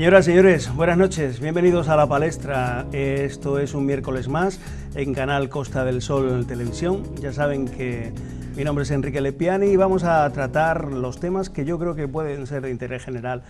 Señoras, señores, buenas noches, bienvenidos a La Palestra. Esto es un miércoles más en Canal Costa del Sol Televisión. Ya saben que mi nombre es Enrique Lepiani y vamos a tratar los temas que yo creo que pueden ser de interés general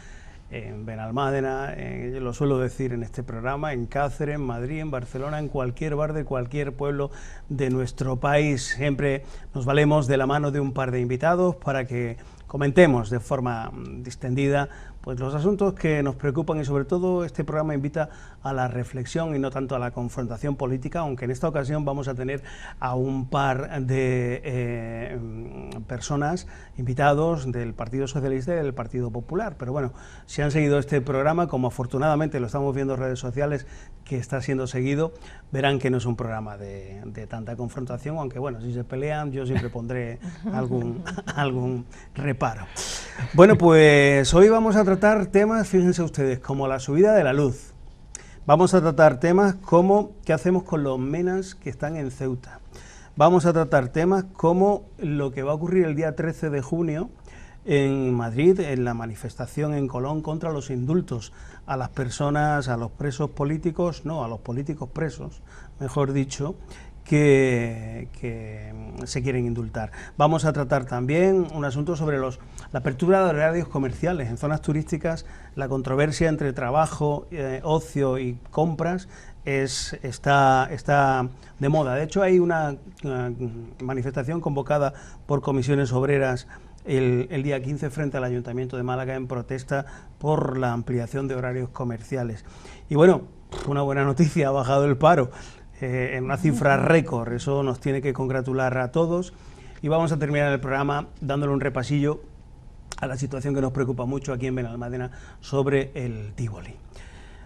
en Benalmádena, yo lo suelo decir en este programa, en Cáceres, en Madrid, en Barcelona, en cualquier bar de cualquier pueblo de nuestro país. Siempre nos valemos de la mano de un par de invitados para que comentemos de forma distendida pues los asuntos que nos preocupan, y sobre todo este programa invita a la reflexión y no tanto a la confrontación política, aunque en esta ocasión vamos a tener a un par de personas, invitados del Partido Socialista y del Partido Popular. Pero bueno, si han seguido este programa, como afortunadamente lo estamos viendo en redes sociales, que está siendo seguido, verán que no es un programa de tanta confrontación, aunque bueno, si se pelean yo siempre pondré algún reparo. Bueno, pues hoy vamos a tratar temas, fíjense ustedes, como la subida de la luz. Vamos a tratar temas como qué hacemos con los menas que están en Ceuta. Vamos a tratar temas como lo que va a ocurrir el día 13 de junio en Madrid, en la manifestación en Colón contra los indultos a las personas, a los presos políticos, no, a los políticos presos, mejor dicho, que se quieren indultar. Vamos a tratar también un asunto sobre la apertura de horarios comerciales en zonas turísticas. La controversia entre trabajo, ocio y compras está de moda. De hecho, hay una manifestación convocada por comisiones obreras el día 15 frente al Ayuntamiento de Málaga en protesta por la ampliación de horarios comerciales. Y bueno, una buena noticia, ha bajado el paro en una cifra récord, eso nos tiene que congratular a todos, y vamos a terminar el programa dándole un repasillo a la situación que nos preocupa mucho aquí en Benalmádena sobre el Tívoli.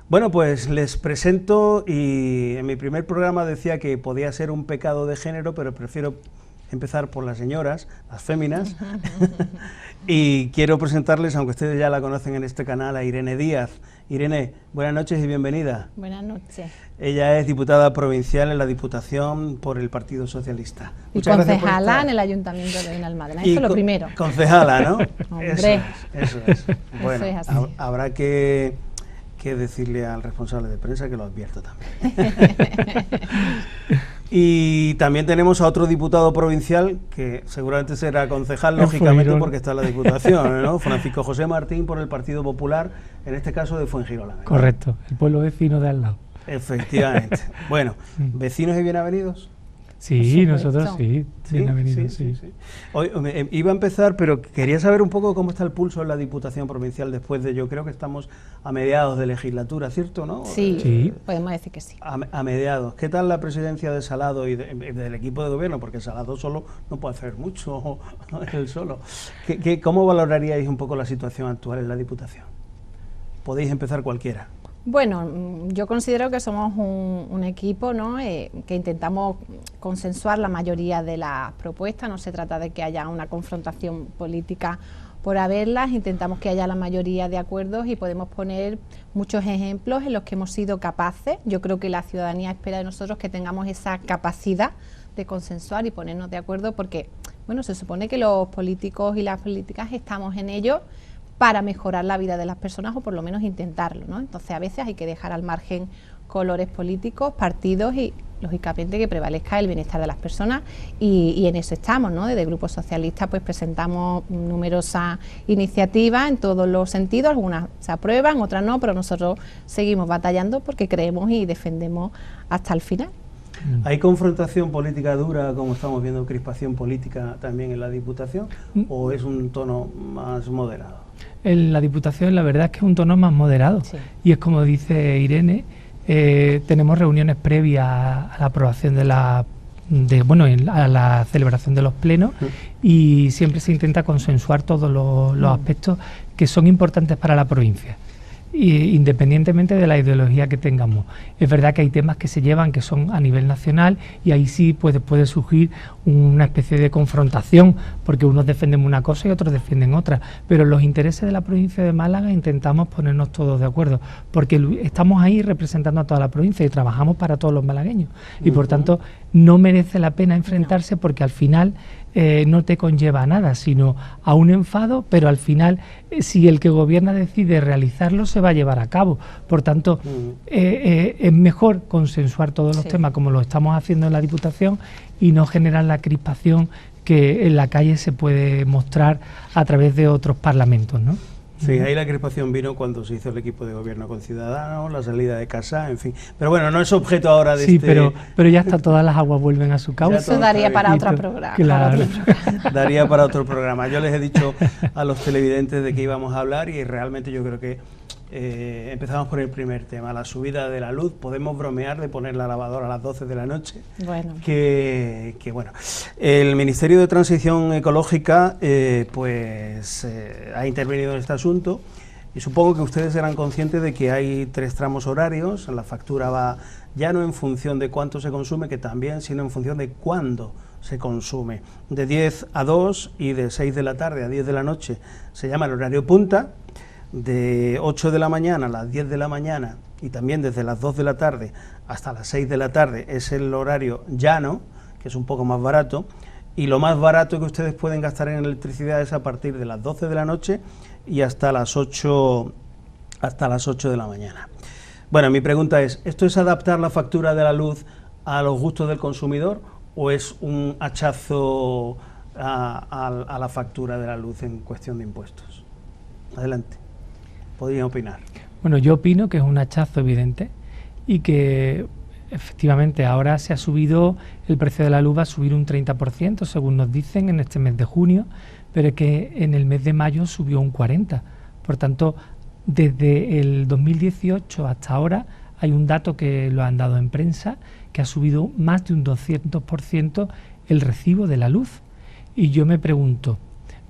Bueno, pues les presento, y en mi primer programa decía que podía ser un pecado de género, pero prefiero empezar por las señoras, las féminas, y quiero presentarles, aunque ustedes ya la conocen en este canal, a Irene Díaz. Irene, buenas noches y bienvenida. Buenas noches. Ella es diputada provincial en la Diputación por el Partido Socialista. Y concejala en el Ayuntamiento de Benalmádena, eso es lo primero. Concejala, ¿no? Hombre. Eso es. Bueno, eso es así. Habrá que decirle al responsable de prensa que lo advierto también. Y también tenemos a otro diputado provincial, que seguramente será concejal, lógicamente, porque está en la Diputación, ¿no? Francisco José Martín, por el Partido Popular, en este caso de Fuengirola, ¿no? Correcto, el pueblo vecino de al lado. Efectivamente. Bueno, ¿vecinos y bienavenidos? Sí, nosotros sí, bienvenidos, sí. Hoy, iba a empezar, pero quería saber un poco cómo está el pulso en la Diputación Provincial después de, yo creo que estamos a mediados de legislatura, ¿cierto, no? Sí, podemos decir que sí. A mediados. ¿Qué tal la presidencia de Salado y del equipo de gobierno? Porque Salado solo no puede hacer mucho, él solo. ¿Cómo valoraríais un poco la situación actual en la Diputación? Podéis empezar cualquiera. Bueno, yo considero que somos un equipo, ¿no? Que intentamos consensuar la mayoría de las propuestas. No se trata de que haya una confrontación política por haberlas, intentamos que haya la mayoría de acuerdos y podemos poner muchos ejemplos en los que hemos sido capaces. Yo creo que la ciudadanía espera de nosotros que tengamos esa capacidad de consensuar y ponernos de acuerdo, porque bueno, se supone que los políticos y las políticas estamos en ello para mejorar la vida de las personas, o por lo menos intentarlo, ¿no? Entonces a veces hay que dejar al margen colores políticos, partidos, y lógicamente que prevalezca el bienestar de las personas, y en eso estamos, ¿no? Desde el Grupo Socialista pues presentamos numerosas iniciativas en todos los sentidos, algunas se aprueban, otras no, pero nosotros seguimos batallando porque creemos y defendemos hasta el final. ¿Hay confrontación política dura, como estamos viendo, crispación política también en la Diputación, o es un tono más moderado? En la Diputación la verdad es que es un tono más moderado, sí. Y es como dice Irene, tenemos reuniones previas a la aprobación a la celebración de los plenos, y siempre se intenta consensuar todos los aspectos que son importantes para la provincia, independientemente de la ideología que tengamos. Es verdad que hay temas que se llevan que son a nivel nacional, y ahí sí puede surgir una especie de confrontación, porque unos defienden una cosa y otros defienden otra, pero los intereses de la provincia de Málaga intentamos ponernos todos de acuerdo, porque estamos ahí representando a toda la provincia y trabajamos para todos los malagueños, y por tanto no merece la pena enfrentarse porque al final no te conlleva a nada, sino a un enfado, pero al final, si el que gobierna decide realizarlo, se va a llevar a cabo. Por tanto, es mejor consensuar todos los temas como lo estamos haciendo en la Diputación y no generar la crispación que en la calle se puede mostrar a través de otros parlamentos, ¿no? Sí, ahí la crispación vino cuando se hizo el equipo de gobierno con Ciudadanos, la salida de casa, en fin. Pero bueno, no es objeto ahora de pero ya está, todas las aguas vuelven a su cauce. Eso daría para otro programa. Claro. Daría para otro programa. Yo les he dicho a los televidentes de qué íbamos a hablar y realmente yo creo que empezamos por el primer tema, la subida de la luz. Podemos bromear de poner la lavadora a las 12 de la noche. Bueno. Que bueno, el Ministerio de Transición Ecológica ha intervenido en este asunto y supongo que ustedes serán conscientes de que hay 3 tramos horarios. La factura va ya no en función de cuánto se consume, que también, sino en función de cuándo se consume. De 10 a 2 y de 6 de la tarde a 10 de la noche se llama el horario punta. De 8 de la mañana a las 10 de la mañana y también desde las 2 de la tarde hasta las 6 de la tarde es el horario llano, que es un poco más barato, y lo más barato que ustedes pueden gastar en electricidad es a partir de las 12 de la noche y hasta las 8 de la mañana. Bueno, mi pregunta es, ¿esto es adaptar la factura de la luz a los gustos del consumidor o es un hachazo a la factura de la luz en cuestión de impuestos? Adelante. ¿Podrían opinar? Bueno, yo opino que es un hachazo evidente y que efectivamente ahora se ha subido, el precio de la luz va a subir un 30%, según nos dicen, en este mes de junio, pero es que en el mes de mayo subió un 40%. Por tanto, desde el 2018 hasta ahora hay un dato que lo han dado en prensa, que ha subido más de un 200% el recibo de la luz. Y yo me pregunto,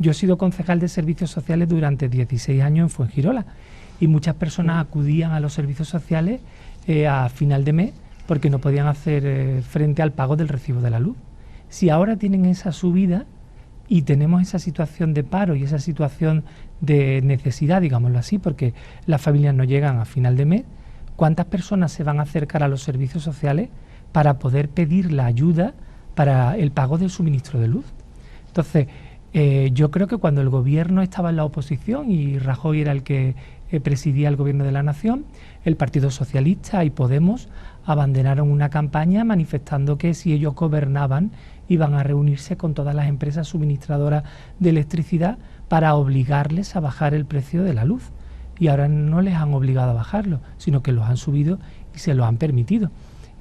yo he sido concejal de servicios sociales durante 16 años en Fuengirola y muchas personas acudían a los servicios sociales a final de mes porque no podían hacer frente al pago del recibo de la luz. Si ahora tienen esa subida y tenemos esa situación de paro y esa situación de necesidad, digámoslo así, porque las familias no llegan a final de mes, ¿cuántas personas se van a acercar a los servicios sociales para poder pedir la ayuda para el pago del suministro de luz? Entonces, yo creo que cuando el gobierno estaba en la oposición y Rajoy era el que presidía el gobierno de la nación, el Partido Socialista y Podemos abanderaron una campaña manifestando que si ellos gobernaban iban a reunirse con todas las empresas suministradoras de electricidad para obligarles a bajar el precio de la luz. Y ahora no les han obligado a bajarlo, sino que los han subido y se lo han permitido.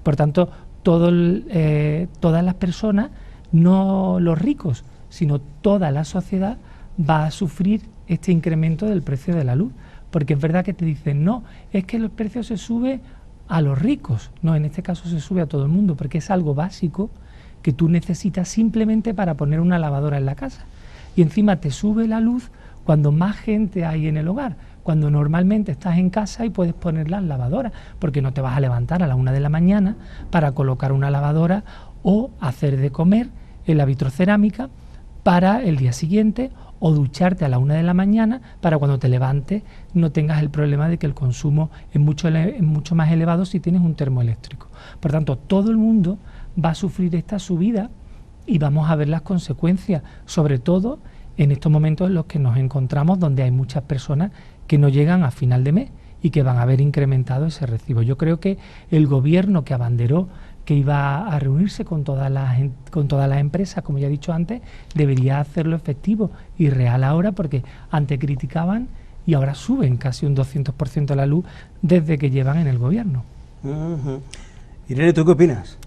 Por tanto, todas las personas, no los ricos, sino toda la sociedad va a sufrir este incremento del precio de la luz, porque es verdad que te dicen, no, es que el precio se sube a los ricos, no, en este caso se sube a todo el mundo, porque es algo básico que tú necesitas simplemente para poner una lavadora en la casa, y encima te sube la luz cuando más gente hay en el hogar, cuando normalmente estás en casa y puedes poner las lavadoras, porque no te vas a levantar a la 1 de la mañana para colocar una lavadora o hacer de comer en la vitrocerámica para el día siguiente, o ducharte a la 1 de la mañana para cuando te levantes no tengas el problema de que el consumo es mucho más elevado si tienes un termoeléctrico. Por tanto, todo el mundo va a sufrir esta subida y vamos a ver las consecuencias, sobre todo en estos momentos en los que nos encontramos, donde hay muchas personas que no llegan a final de mes y que van a haber incrementado ese recibo. Yo creo que el gobierno que abanderó que iba a reunirse con todas las empresas, como ya he dicho antes, debería hacerlo efectivo y real ahora, porque antes criticaban y ahora suben casi un 200% la luz desde que llevan en el gobierno. Irene, ¿tú qué opinas?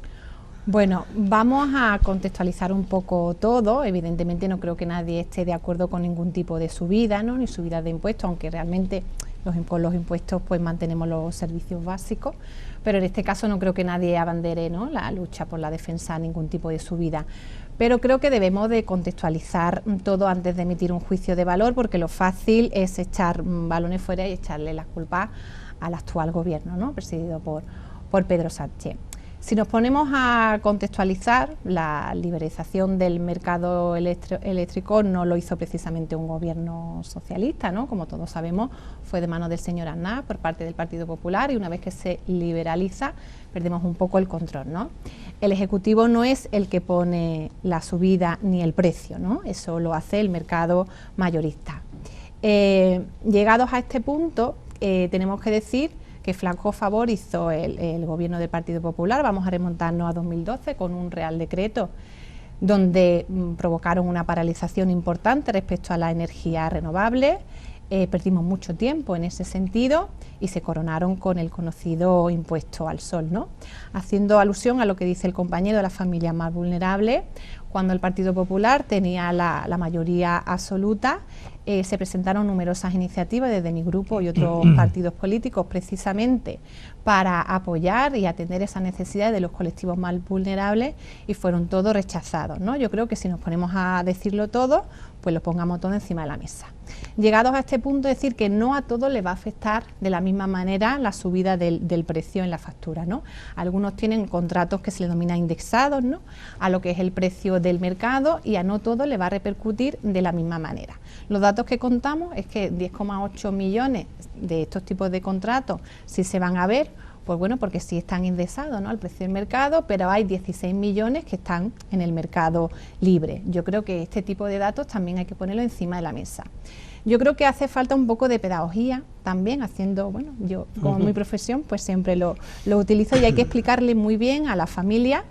Bueno, vamos a contextualizar un poco todo. Evidentemente no creo que nadie esté de acuerdo con ningún tipo de subida, ¿no? Ni subida de impuestos, aunque realmente con los impuestos pues mantenemos los servicios básicos, pero en este caso no creo que nadie abandere, ¿no?, la lucha por la defensa de ningún tipo de subida. Pero creo que debemos de contextualizar todo antes de emitir un juicio de valor, porque lo fácil es echar balones fuera y echarle las culpas al actual gobierno, ¿no?, presidido por Pedro Sánchez. Si nos ponemos a contextualizar, la liberalización del mercado eléctrico no lo hizo precisamente un gobierno socialista, ¿no? Como todos sabemos, fue de mano del señor Aznar por parte del Partido Popular, y una vez que se liberaliza, perdemos un poco el control, ¿no? El Ejecutivo no es el que pone la subida ni el precio, ¿no? Eso lo hace el mercado mayorista. Llegados a este punto, tenemos que decir que flaco favor hizo el gobierno del Partido Popular. Vamos a remontarnos a 2012 con un Real Decreto donde provocaron una paralización importante respecto a la energía renovable. Perdimos mucho tiempo en ese sentido y se coronaron con el conocido impuesto al sol, ¿no? Haciendo alusión a lo que dice el compañero de las familias más vulnerables, cuando el Partido Popular tenía la mayoría absoluta, se presentaron numerosas iniciativas desde mi grupo y otros partidos políticos precisamente para apoyar y atender esas necesidades de los colectivos más vulnerables, y fueron todos rechazados, ¿no? Yo creo que si nos ponemos a decirlo todo, pues lo pongamos todo encima de la mesa. Llegados a este punto, decir que no a todos les va a afectar de la misma manera la subida del precio en la factura, ¿no? Algunos tienen contratos que se les denomina indexados, ¿no?, a lo que es el precio del mercado, y a no todos les va a repercutir de la misma manera. Los datos que contamos es que 10,8 millones de estos tipos de contratos sí se van a ver, pues bueno, porque sí están indexados, ¿no?, al precio del mercado, pero hay 16 millones que están en el mercado libre. Yo creo que este tipo de datos también hay que ponerlo encima de la mesa. Yo creo que hace falta un poco de pedagogía también, haciendo, bueno, yo como mi profesión pues siempre lo utilizo, y hay que explicarle muy bien a la familia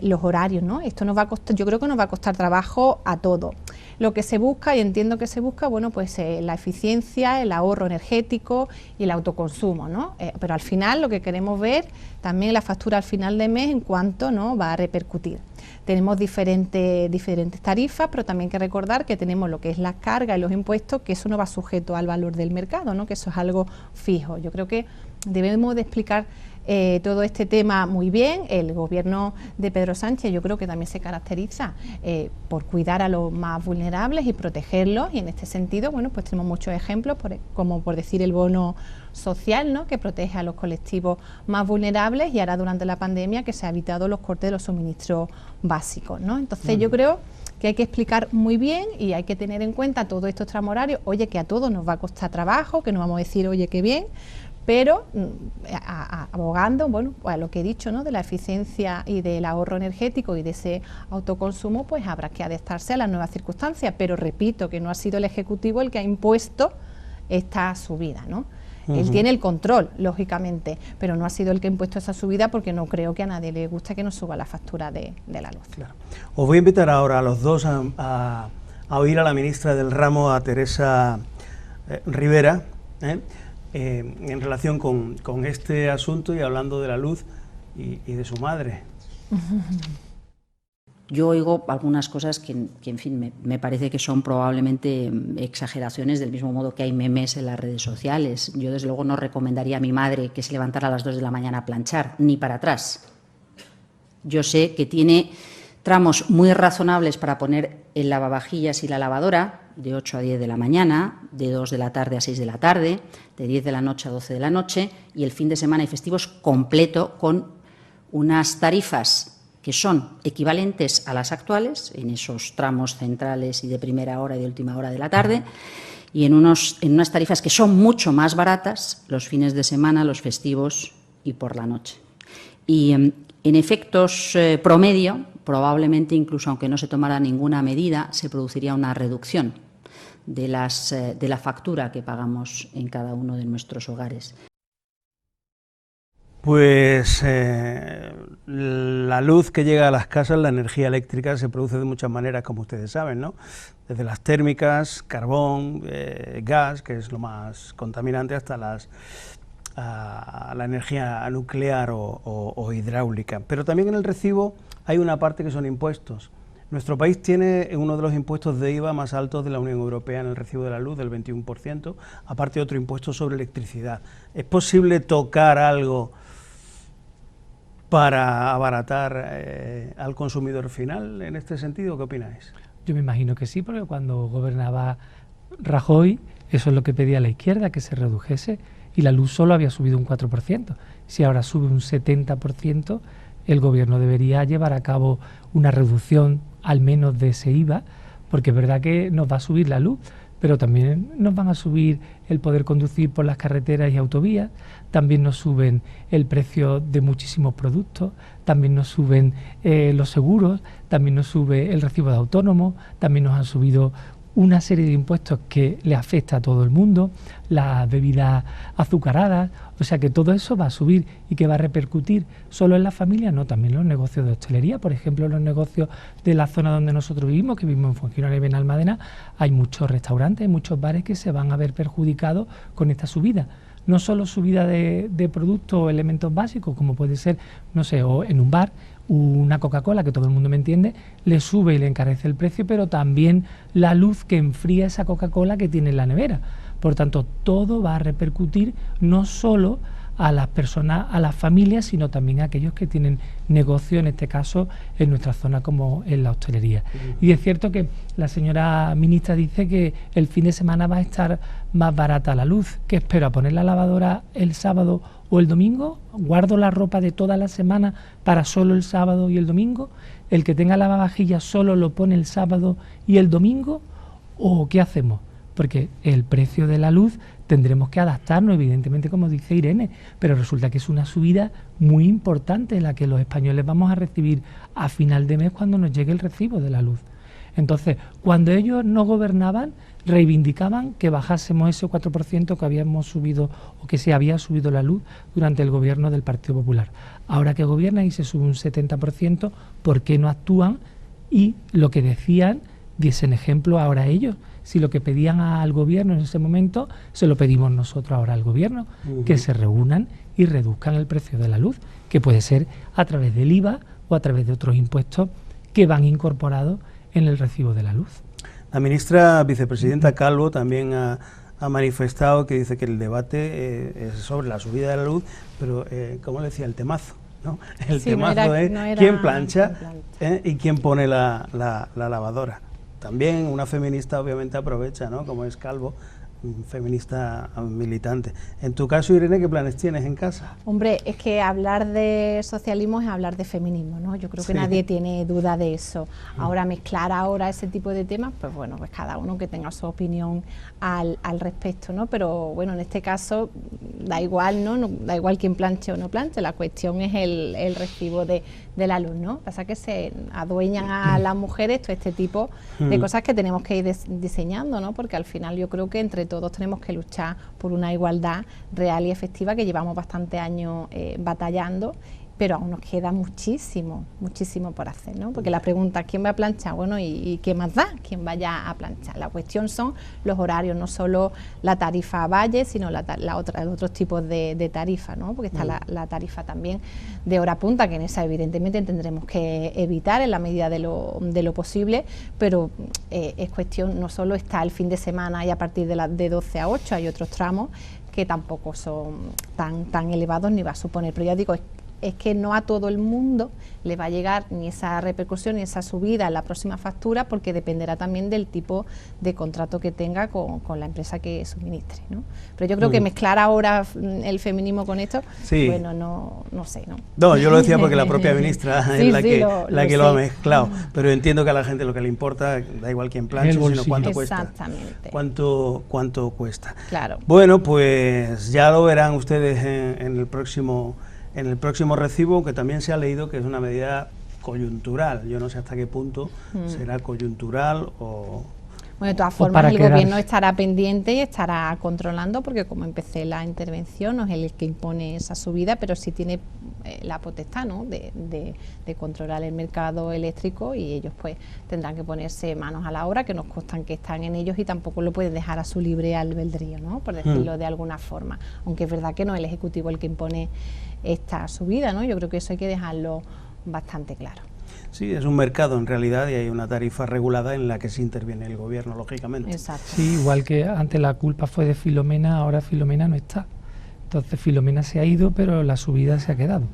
los horarios, ¿no? Esto nos va a costar, yo creo que nos va a costar trabajo a todos. Lo que se busca, y entiendo que se busca, bueno, pues la eficiencia, el ahorro energético y el autoconsumo, ¿no? Pero al final lo que queremos ver también la factura al final de mes en cuánto, ¿no?, va a repercutir. Tenemos diferentes tarifas, pero también hay que recordar que tenemos lo que es la carga y los impuestos, que eso no va sujeto al valor del mercado, ¿no?, que eso es algo fijo. Yo creo que debemos de explicar todo este tema muy bien. El gobierno de Pedro Sánchez yo creo que también se caracteriza por cuidar a los más vulnerables y protegerlos, y en este sentido, bueno, pues tenemos muchos ejemplos, como por decir el bono social, ¿no?, que protege a los colectivos más vulnerables, y ahora durante la pandemia que se ha evitado los cortes de los suministros básicos, ¿no? Entonces yo creo que hay que explicar muy bien y hay que tener en cuenta todos estos tramos horarios. Oye, que a todos nos va a costar trabajo, que no vamos a decir, oye, qué bien, pero abogando, bueno, pues a lo que he dicho, ¿no?, de la eficiencia y del ahorro energético y de ese autoconsumo, pues habrá que adaptarse a las nuevas circunstancias, pero repito que no ha sido el Ejecutivo el que ha impuesto esta subida, ¿no? Él tiene el control, lógicamente, pero no ha sido el que ha impuesto esa subida, porque no creo que a nadie le guste que nos suba la factura de la luz. Claro. Os voy a invitar ahora a los dos a oír a la ministra del ramo, a Teresa Rivera, en relación con este asunto y hablando de la luz y de su madre. Yo oigo algunas cosas que en fin, me parece que son probablemente exageraciones, del mismo modo que hay memes en las redes sociales. Yo, desde luego, no recomendaría a mi madre que se levantara a las 2 de la mañana a planchar, ni para atrás. Yo sé que tiene tramos muy razonables para poner el lavavajillas y la lavadora, de 8 a 10 de la mañana, de 2 de la tarde a 6 de la tarde, de 10 de la noche a 12 de la noche, y el fin de semana y festivos completo, con unas tarifas que son equivalentes a las actuales, en esos tramos centrales y de primera hora y de última hora de la tarde, y en unas tarifas que son mucho más baratas los fines de semana, los festivos y por la noche. Y en efectos promedio, probablemente, incluso aunque no se tomara ninguna medida, se produciría una reducción de la factura que pagamos en cada uno de nuestros hogares. Pues la luz que llega a las casas, la energía eléctrica, se produce de muchas maneras, como ustedes saben, ¿no? Desde las térmicas, carbón, gas, que es lo más contaminante, hasta la energía nuclear o hidráulica. Pero también en el recibo hay una parte que son impuestos. Nuestro país tiene uno de los impuestos de IVA más altos de la Unión Europea en el recibo de la luz, del 21%, aparte de otro impuesto sobre electricidad. ¿Es posible tocar algo para abaratar al consumidor final en este sentido? ¿Qué opináis? Yo me imagino que sí, porque cuando gobernaba Rajoy, eso es lo que pedía la izquierda, que se redujese, y la luz solo había subido un 4%. Si ahora sube un 70%, el Gobierno debería llevar a cabo una reducción al menos de ese IVA, porque es verdad que nos va a subir la luz, pero también nos van a subir el poder conducir por las carreteras y autovías, también nos suben el precio de muchísimos productos, también nos suben los seguros, también nos sube el recibo de autónomos, también nos han subido una serie de impuestos que le afecta a todo el mundo, las bebidas azucaradas, o sea que todo eso va a subir y que va a repercutir solo en las familias, no, también en los negocios de hostelería, por ejemplo, los negocios de la zona donde nosotros vivimos, que vivimos en Fuengirola y Benalmádena, hay muchos restaurantes, hay muchos bares que se van a ver perjudicados con esta subida. No solo subida de productos o elementos básicos, como puede ser, no sé, o en un bar, una Coca-Cola, que todo el mundo me entiende, le sube y le encarece el precio, pero también la luz que enfría esa Coca-Cola que tiene en la nevera. Por tanto, todo va a repercutir no solo a las personas, a las familias, sino también a aquellos que tienen negocio, en este caso en nuestra zona como en la hostelería. Y es cierto que la señora ministra dice que el fin de semana va a estar más barata la luz. ¿Qué espero? ¿A poner la lavadora el sábado o el domingo? ¿Guardo la ropa de toda la semana para solo el sábado y el domingo? ¿El que tenga lavavajillas solo lo pone el sábado y el domingo? ¿O qué hacemos? Porque el precio de la luz tendremos que adaptarnos, evidentemente, como dice Irene, pero resulta que es una subida muy importante en la que los españoles vamos a recibir a final de mes cuando nos llegue el recibo de la luz. Entonces, cuando ellos no gobernaban, reivindicaban que bajásemos ese 4% que habíamos subido o que se había subido la luz durante el gobierno del Partido Popular. Ahora que gobiernan y se sube un 70%, ¿por qué no actúan? Y lo que decían, diesen ejemplo ahora ellos. Si lo que pedían al gobierno en ese momento, se lo pedimos nosotros ahora al gobierno, que se reúnan y reduzcan el precio de la luz, que puede ser a través del IVA o a través de otros impuestos que van incorporados en el recibo de la luz. La ministra vicepresidenta Calvo también ha manifestado que dice que el debate es sobre la subida de la luz, pero como decía, el temazo, ¿no? El temazo es quién plancha y quién pone la lavadora. También una feminista obviamente aprovecha, ¿no? Como es Calvo, feminista militante. En tu caso, Irene, ¿qué planes tienes en casa? Hombre, es que hablar de socialismo es hablar de feminismo, ¿no? Yo creo que nadie tiene duda de eso. Ahora, mezclar ahora ese tipo de temas, pues bueno, pues cada uno que tenga su opinión al respecto, ¿no? Pero bueno, en este caso da igual, ¿no? Da igual quién planche o no planche, la cuestión es el recibo de la luz, ¿no? Pasa que se adueñan a las mujeres todo este tipo de cosas que tenemos que ir diseñando, ¿no? Porque al final yo creo que entre todos tenemos que luchar por una igualdad real y efectiva que llevamos bastantes años batallando, pero aún nos queda muchísimo por hacer, ¿no? Porque la pregunta, ¿quién va a planchar? Bueno, ¿y qué más da? ¿Quién vaya a planchar? La cuestión son los horarios, no solo la tarifa valle, sino los otros tipos de tarifas, ¿no? Porque está la tarifa también de hora punta, que en esa evidentemente tendremos que evitar en la medida de lo posible, pero es cuestión, no solo está el fin de semana y a partir de 12 a 8, hay otros tramos que tampoco son tan elevados ni va a suponer, pero ya digo, es que no a todo el mundo le va a llegar ni esa repercusión ni esa subida en la próxima factura, porque dependerá también del tipo de contrato que tenga con la empresa que suministre, ¿no? Pero yo creo que mezclar ahora el feminismo con esto, bueno, no sé, ¿no? No, yo lo decía porque la propia ministra es la que lo ha mezclado, pero entiendo que a la gente lo que le importa, da igual quién planche, sino cuánto cuesta. Exactamente. Cuánto cuesta. Claro. Bueno, pues ya lo verán ustedes en el próximo recibo, que también se ha leído que es una medida coyuntural. Yo no sé hasta qué punto será coyuntural o... Bueno, de todas formas, el gobierno estará pendiente y estará controlando, porque como empecé la intervención, no es el que impone esa subida, pero sí tiene la potestad, ¿no?, de controlar el mercado eléctrico, y ellos pues tendrán que ponerse manos a la obra, que nos constan que están en ellos y tampoco lo pueden dejar a su libre albedrío, ¿no?, por decirlo de alguna forma. Aunque es verdad que no es el Ejecutivo el que impone esta subida, ¿no? Yo creo que eso hay que dejarlo bastante claro. Sí, es un mercado en realidad y hay una tarifa regulada en la que sí interviene el gobierno, lógicamente. Exacto. Sí, igual que antes la culpa fue de Filomena, ahora Filomena no está. Entonces Filomena se ha ido, pero la subida se ha quedado.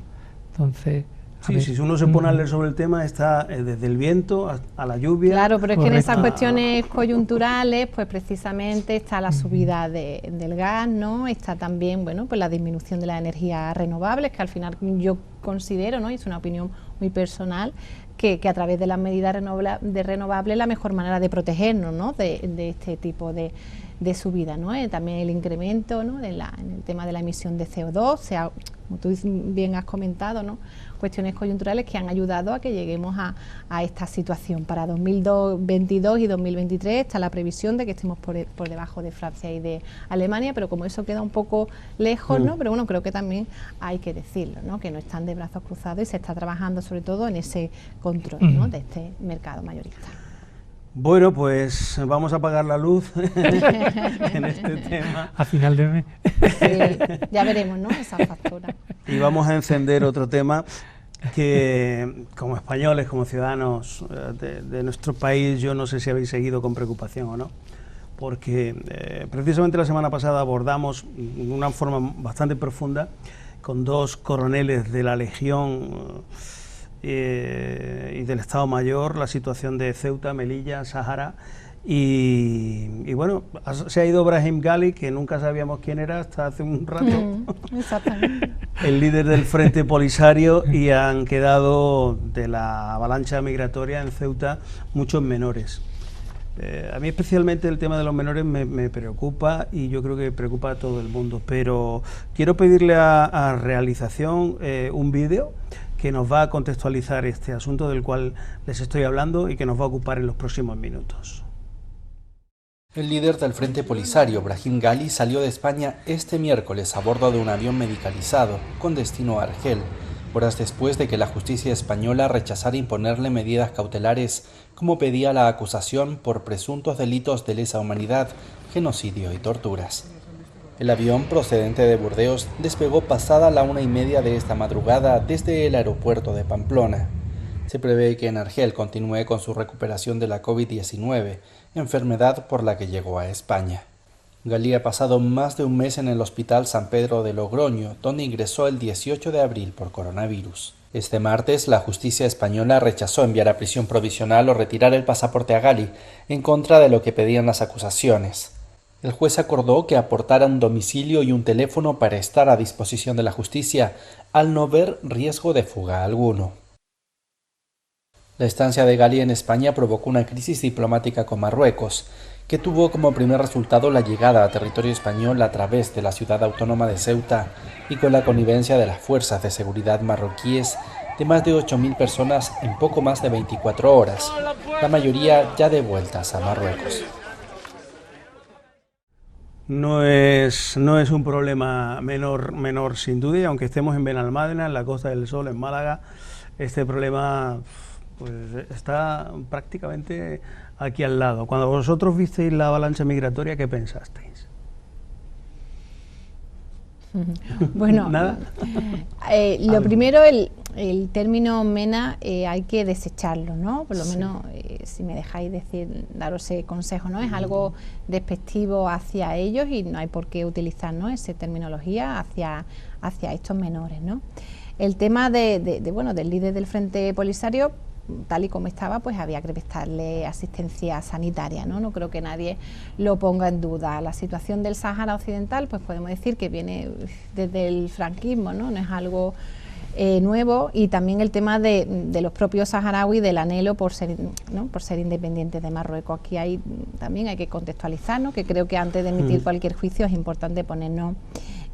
Entonces Sí, si uno se pone a leer sobre el tema, está desde el viento a la lluvia. Claro, pero es que en esas cuestiones coyunturales, pues precisamente está la subida del gas, ¿no? Está también, bueno, pues la disminución de las energías renovables, que al final yo considero, ¿no? Y es una opinión muy personal, que a través de las medidas renovables es la mejor manera de protegernos, ¿no? de este tipo de subida, ¿no? También el incremento, ¿no? en el tema de la emisión de CO2, como tú bien has comentado, ¿no? Cuestiones coyunturales que han ayudado a que lleguemos a esta situación. Para 2022 y 2023 está la previsión de que estemos por debajo de Francia y de Alemania, pero como eso queda un poco lejos, ¿no? Pero bueno, creo que también hay que decirlo, ¿no? Que no están de brazos cruzados y se está trabajando sobre todo en ese control, ¿no? de este mercado mayorista. Bueno, pues vamos a apagar la luz en este tema. A final de mes. Sí, ya veremos, ¿no? Esa factura. Y vamos a encender otro tema que, como españoles, como ciudadanos de nuestro país, yo no sé si habéis seguido con preocupación o no, porque precisamente la semana pasada abordamos de una forma bastante profunda con dos coroneles de la Legión y del Estado Mayor la situación de Ceuta, Melilla, Sáhara y bueno, se ha ido Brahim Ghali, que nunca sabíamos quién era hasta hace un rato, Exactamente. el líder del Frente Polisario, y han quedado de la avalancha migratoria en Ceuta muchos menores. A mí especialmente el tema de los menores me preocupa y yo creo que preocupa a todo el mundo, pero quiero pedirle a realización un vídeo que nos va a contextualizar este asunto del cual les estoy hablando y que nos va a ocupar en los próximos minutos. El líder del Frente Polisario, Brahim Ghali, salió de España este miércoles a bordo de un avión medicalizado con destino a Argel, horas después de que la justicia española rechazara imponerle medidas cautelares como pedía la acusación por presuntos delitos de lesa humanidad, genocidio y torturas. El avión procedente de Burdeos despegó pasada la 1:30 de esta madrugada desde el aeropuerto de Pamplona. Se prevé que en Argel continúe con su recuperación de la COVID-19, enfermedad por la que llegó a España. Ghali ha pasado más de un mes en el Hospital San Pedro de Logroño, donde ingresó el 18 de abril por coronavirus. Este martes, la justicia española rechazó enviar a prisión provisional o retirar el pasaporte a Ghali, en contra de lo que pedían las acusaciones. El juez acordó que aportara un domicilio y un teléfono para estar a disposición de la justicia, al no ver riesgo de fuga alguno. La estancia de Ghali en España provocó una crisis diplomática con Marruecos, que tuvo como primer resultado la llegada a territorio español a través de la ciudad autónoma de Ceuta y con la connivencia de las fuerzas de seguridad marroquíes de más de 8.000 personas en poco más de 24 horas, la mayoría ya de vueltas a Marruecos. No es un problema menor sin duda, y aunque estemos en Benalmádena, en la Costa del Sol, en Málaga, este problema pues está prácticamente aquí al lado. Cuando vosotros visteis la avalancha migratoria, ¿qué pensasteis? Bueno, ¿Nada? Lo primero, el término MENA hay que desecharlo, ¿no? Por lo menos, si me dejáis daros ese consejo, ¿no? Es algo despectivo hacia ellos y no hay por qué utilizar, ¿no? Esa terminología hacia estos menores, ¿no? El tema del líder del Frente Polisario, tal y como estaba, pues había que prestarle asistencia sanitaria, ¿no? No creo que nadie lo ponga en duda. La situación del Sáhara Occidental, pues podemos decir que viene desde el franquismo, ¿no? No es algo nuevo, y también el tema de los propios saharauis, del anhelo por ser independientes de Marruecos. Aquí también hay que contextualizar, ¿no? Que creo que antes de emitir cualquier juicio es importante ponernos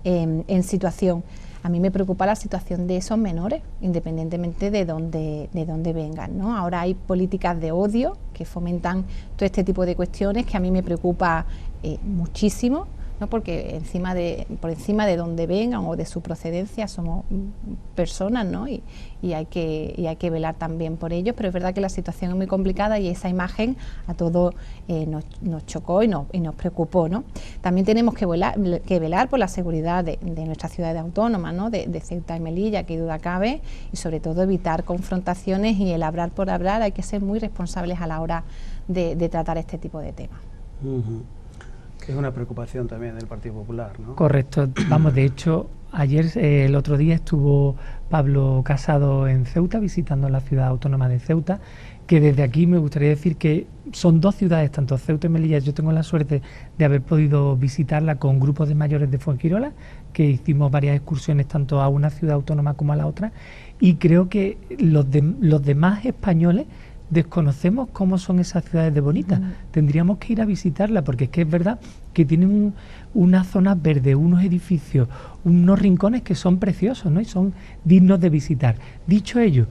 en situación. A mí me preocupa la situación de esos menores, independientemente de dónde vengan, ¿no? Ahora hay políticas de odio que fomentan todo este tipo de cuestiones, que a mí me preocupa muchísimo, ¿no? Porque por encima de dónde vengan o de su procedencia somos personas, ¿no? Y hay que velar también por ellos, pero es verdad que la situación es muy complicada y esa imagen a todos nos chocó y nos preocupó, ¿no? También tenemos que velar por la seguridad de nuestras ciudades autónomas, ¿no? De Ceuta y Melilla, que duda cabe, y sobre todo evitar confrontaciones y el hablar por hablar. Hay que ser muy responsables a la hora de tratar este tipo de temas. Es una preocupación también del Partido Popular, ¿no? Correcto. Vamos, de hecho, ayer, el otro día, estuvo Pablo Casado en Ceuta, visitando la ciudad autónoma de Ceuta, que desde aquí me gustaría decir que son dos ciudades, tanto Ceuta y Melilla. Yo tengo la suerte de haber podido visitarla con grupos de mayores de Fuengirola, que hicimos varias excursiones tanto a una ciudad autónoma como a la otra, y creo que los demás españoles desconocemos cómo son esas ciudades de bonitas. Tendríamos que ir a visitarla, porque es que es verdad que tienen unas zonas verdes, unos edificios, unos rincones que son preciosos, ¿no? Y son dignos de visitar. Dicho ello,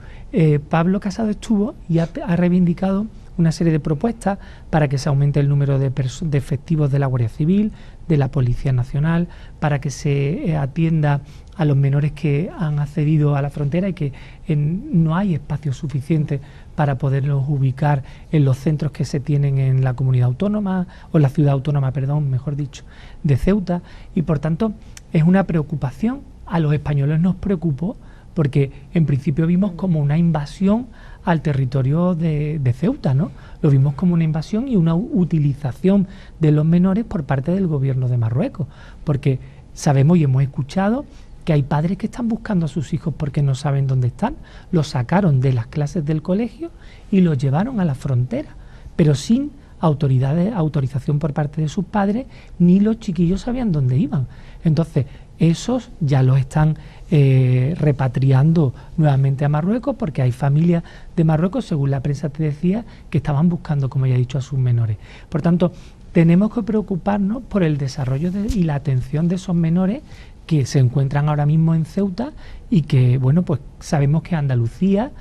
Pablo Casado estuvo y ha reivindicado una serie de propuestas para que se aumente el número de efectivos de la Guardia Civil, de la Policía Nacional, para que se atienda a los menores que han accedido a la frontera y que no hay espacio suficiente para poderlos ubicar en los centros que se tienen en la comunidad autónoma, o en la ciudad autónoma, perdón, mejor dicho, de Ceuta, y por tanto es una preocupación. A los españoles nos preocupó porque en principio vimos como una invasión al territorio de Ceuta, ¿no? Lo vimos como una invasión y una utilización de los menores por parte del gobierno de Marruecos, porque sabemos y hemos escuchado que hay padres que están buscando a sus hijos porque no saben dónde están. Los sacaron de las clases del colegio y los llevaron a la frontera, pero sin autorización por parte de sus padres, ni los chiquillos sabían dónde iban. Entonces, esos ya los están repatriando nuevamente a Marruecos, porque hay familias de Marruecos, según la prensa te decía, que estaban buscando, como ya he dicho, a sus menores. Por tanto, tenemos que preocuparnos por el desarrollo y la atención de esos menores que se encuentran ahora mismo en Ceuta y que, bueno, pues sabemos que Andalucía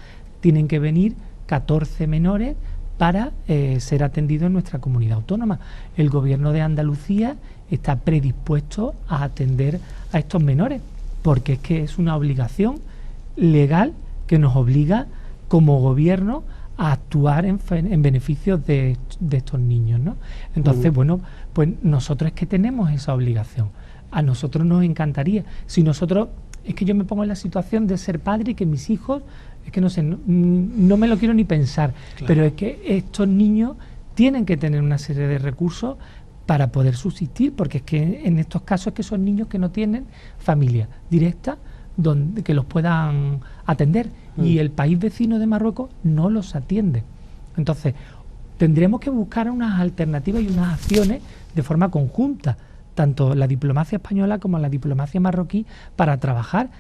tienen que venir 14 menores para ser atendidos en nuestra comunidad autónoma. El gobierno de Andalucía está predispuesto a atender a estos menores, porque es que es una obligación legal que nos obliga como gobierno a actuar en beneficio de estos niños, ¿no? Entonces, bueno, pues nosotros es que tenemos esa obligación. A nosotros nos encantaría, si nosotros, es que yo me pongo en la situación de ser padre y que mis hijos, es que no sé, no me lo quiero ni pensar, claro, pero es que estos niños tienen que tener una serie de recursos para poder subsistir, porque es que en estos casos es que son niños que no tienen familia directa que los puedan atender, y el país vecino de Marruecos no los atiende. Entonces, tendremos que buscar unas alternativas y unas acciones de forma conjunta, tanto la diplomacia española como la diplomacia marroquí, para trabajar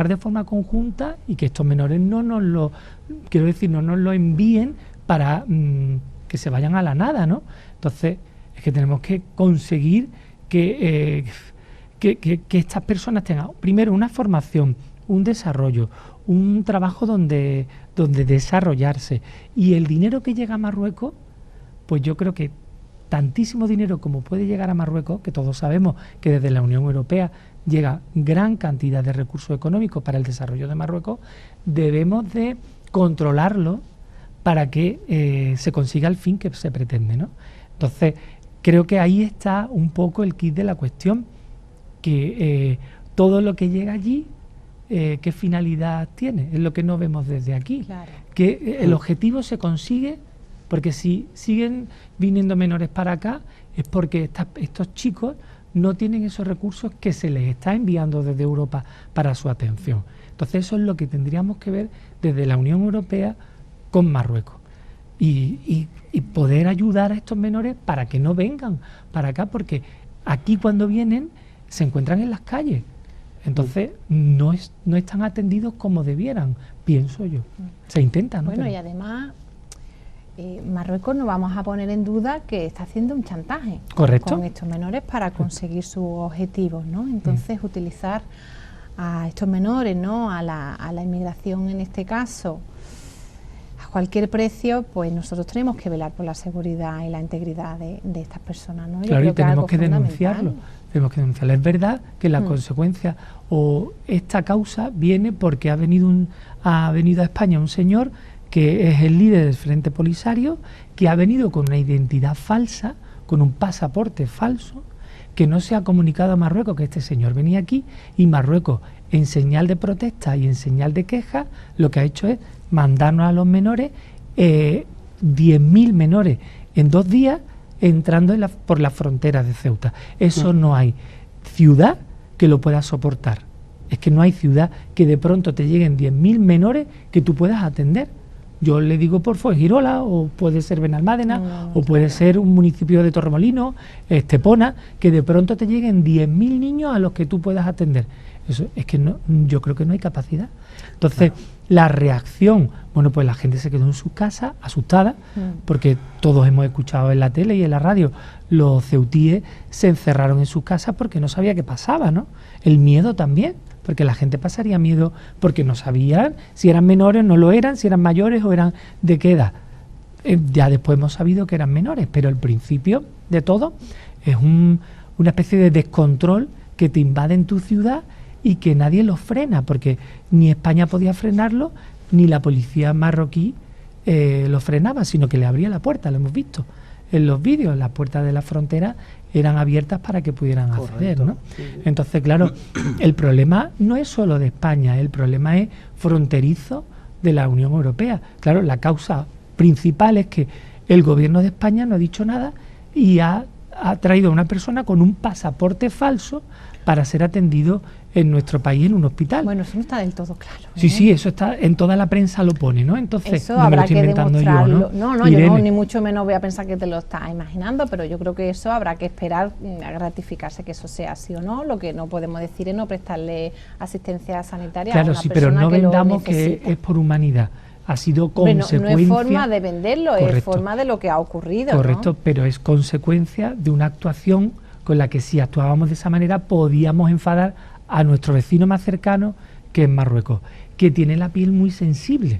de forma conjunta y que estos menores no nos lo envíen para que se vayan a la nada, ¿no? Entonces, es que tenemos que conseguir que estas personas tengan primero una formación, un desarrollo, un trabajo donde desarrollarse, y el dinero que llega a Marruecos, pues yo creo que tantísimo dinero como puede llegar a Marruecos, que todos sabemos que desde la Unión Europea llega gran cantidad de recursos económicos para el desarrollo de Marruecos, debemos de controlarlo para que se consiga el fin que se pretende, ¿no? Entonces, creo que ahí está un poco el quid de la cuestión, que todo lo que llega allí, ¿qué finalidad tiene? Es lo que no vemos desde aquí. Claro. Que el objetivo se consigue, porque si siguen viniendo menores para acá, es porque estos chicos no tienen esos recursos que se les está enviando desde Europa para su atención. Entonces, eso es lo que tendríamos que ver desde la Unión Europea con Marruecos. Y poder ayudar a estos menores para que no vengan para acá, porque aquí cuando vienen se encuentran en las calles. Entonces no están atendidos como debieran, pienso yo. Se intenta, ¿no? Bueno, y además Marruecos no vamos a poner en duda que está haciendo un chantaje. Correcto. Con estos menores para conseguir sus objetivos, ¿no? Entonces utilizar a estos menores, ¿no? A la inmigración en este caso, a cualquier precio, pues nosotros tenemos que velar por la seguridad y la integridad de estas personas, ¿no? Claro, y tenemos que denunciarlo. Tenemos que denunciarlo. Es verdad que la consecuencia o esta causa viene porque ha venido a España un señor que es el líder del Frente Polisario, que ha venido con una identidad falsa, con un pasaporte falso, que no se ha comunicado a Marruecos que este señor venía aquí, y Marruecos, en señal de protesta y en señal de queja, lo que ha hecho es mandarnos a los menores, 10.000 menores en 2 días, entrando por las fronteras de Ceuta. Eso no hay ciudad que lo pueda soportar. Es que no hay ciudad que de pronto te lleguen 10.000 menores que tú puedas atender. Yo le digo por Fuengirola, o puede ser Benalmádena, o puede ser un municipio de Torremolinos, Estepona, que de pronto te lleguen 10.000 niños a los que tú puedas atender. Eso es que no, yo creo que no hay capacidad. Entonces, la reacción, bueno, pues la gente se quedó en su casa asustada, porque todos hemos escuchado en la tele y en la radio, los ceutíes se encerraron en sus casas porque no sabía qué pasaba, ¿no? El miedo también, porque la gente pasaría miedo porque no sabían si eran menores o no lo eran, si eran mayores o eran de qué edad. Ya después hemos sabido que eran menores, pero el principio de todo es una especie de descontrol que te invade en tu ciudad y que nadie lo frena, porque ni España podía frenarlo, ni la policía marroquí lo frenaba, sino que le abría la puerta, lo hemos visto en los vídeos, las puertas de la frontera eran abiertas para que pudieran acceder, ¿no? Entonces, claro, el problema no es solo de España, el problema es fronterizo de la Unión Europea. Claro, la causa principal es que el gobierno de España no ha dicho nada y ha traído a una persona con un pasaporte falso para ser atendido en nuestro país en un hospital. Bueno, eso no está del todo claro, ¿eh? Sí, eso está, en toda la prensa lo pone, ¿no? Entonces, eso no me lo habrá estoy que inventando demostrarlo. yo, No, Irene. yo no, ni mucho menos voy a pensar que te lo estás imaginando, pero yo creo que eso habrá que esperar a gratificarse que eso sea así o no. Lo que no podemos decir es no prestarle asistencia sanitaria a una Claro, sí, pero persona no que lo vendamos que necesita. es por humanidad. Ha sido Hombre, consecuencia... no es forma de venderlo, Correcto. es forma de lo que ha ocurrido, Correcto, ¿no? pero es consecuencia de una actuación con la que si actuábamos de esa manera podíamos enfadar a nuestro vecino más cercano, que es Marruecos, que tiene la piel muy sensible.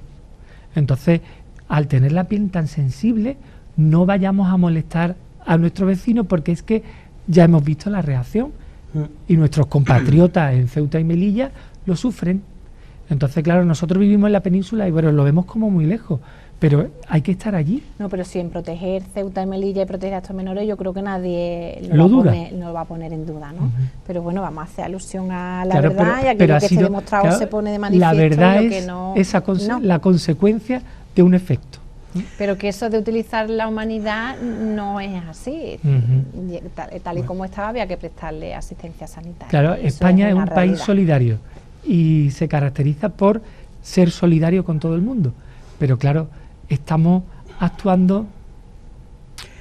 Entonces, al tener la piel tan sensible, no vayamos a molestar a nuestro vecino, porque es que ya hemos visto la reacción y nuestros compatriotas en Ceuta y Melilla lo sufren. Entonces, claro, nosotros vivimos en la península y bueno, lo vemos como muy lejos, pero hay que estar allí. No, pero sí, en proteger Ceuta y Melilla y proteger a estos menores, yo creo que nadie ¿Lo duda? no lo va a poner en duda, ¿no? Pero bueno, vamos a hacer alusión a la Claro, verdad, y aquello que esté demostrado se pone de manifiesto. La verdad y lo que es no, esa la consecuencia de un efecto. Pero que eso de utilizar la humanidad no es así. Tal y como estaba, había que prestarle asistencia sanitaria. Claro, Eso España es una un país realidad. solidario y se caracteriza por ser solidario con todo el mundo. Pero claro, estamos actuando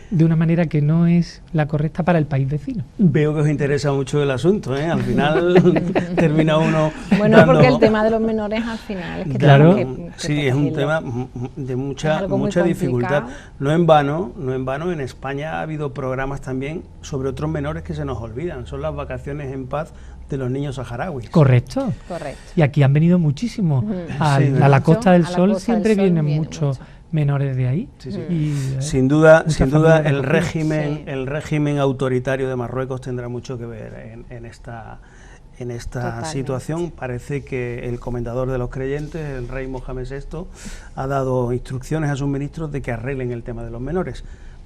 de una manera que no es la correcta para el país vecino. Veo que os interesa mucho el asunto, ¿eh? Al final termina uno... Bueno, dando... porque el tema de los menores al final es que Claro, tenemos que sí, es un protegerlo. tema de Es mucha algo muy dificultad. complicado. No en vano, en España ha habido programas también sobre otros menores que se nos olvidan. Son las vacaciones en paz de los niños saharauis. Correcto. Correcto. Y aquí han venido muchísimos. Sí, A ¿verdad? la Costa del A la Sol Costa del siempre Sol vienen viene muchos mucho. menores de ahí. Sí, sí. Y, Sin duda, mucha familia el recogida. el régimen autoritario de Marruecos tendrá mucho que ver en esta Totalmente. situación. Parece que el comendador de los creyentes, el rey Mohamed VI, ha dado instrucciones a sus ministros de que arreglen el tema de los menores.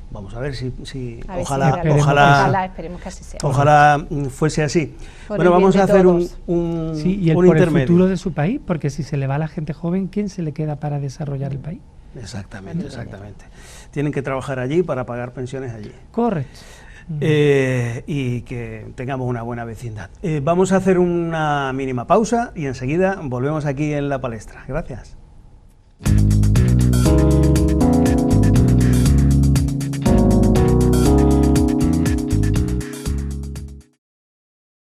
Vamos a ver si A ver si ojalá, realmente- ojalá, esperemos que así sea. ojalá fuese así. Por Bueno, el vamos bien a de hacer todos. Sí, y un por el intermedio. futuro de su país, porque si se le va a la gente joven, ¿quién se le queda para desarrollar el país? Exactamente. Tienen que trabajar allí para pagar pensiones allí. Correcto. Y que tengamos una buena vecindad. Vamos a hacer una mínima pausa y enseguida volvemos aquí en La Palestra. Gracias.